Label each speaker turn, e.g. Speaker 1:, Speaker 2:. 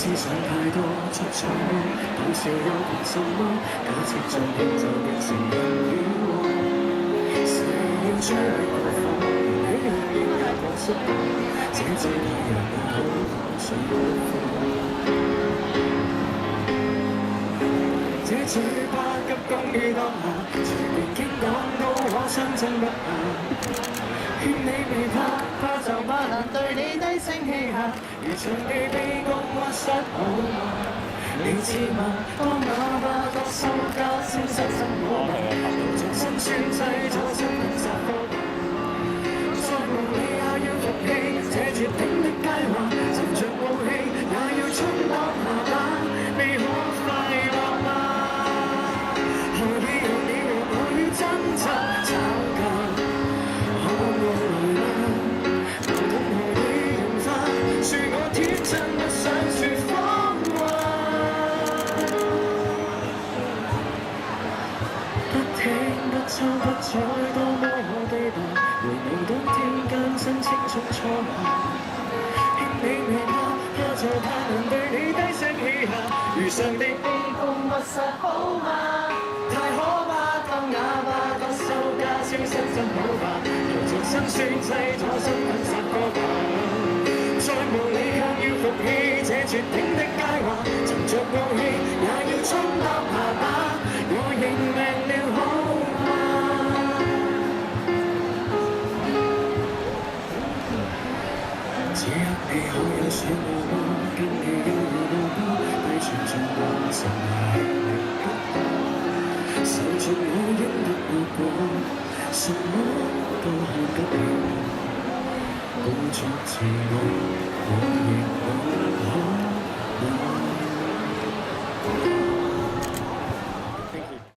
Speaker 1: 思想太多，出錯講笑又憑什麼？假設盡興就變成人與禍，誓要將你過火，你讓演一個失敗，這次你讓我好好上功課。這嘴巴急功於當下，隨便傾講都可相爭不下。勸你未怕，怕就怕難對你低聲氣下，如長期卑躬屈膝好嗎？你知嗎？當啞巴多收家消失真可怕，用盡辛酸製造新聞殺科。再無理也要服氣，這絕頂的佳話，沉着武器也要衝往下巴，未可快樂嗎？何以讓我要掙扎吵架？可愛來嗎？矛盾何以融化？恕我天真不想說謊話。不聽不瞅不睬，多麼可悲吧？回望當天艱辛青春初夏，勸你未怕，怕就怕能對你低聲氣下，如常地卑躬屈膝好嗎？太可怕，當啞巴當收家消失真可怕，又做辛酸製咗新聞殺科吧。再無理卻要服氣，這絕頂的佳話，沉着傲氣也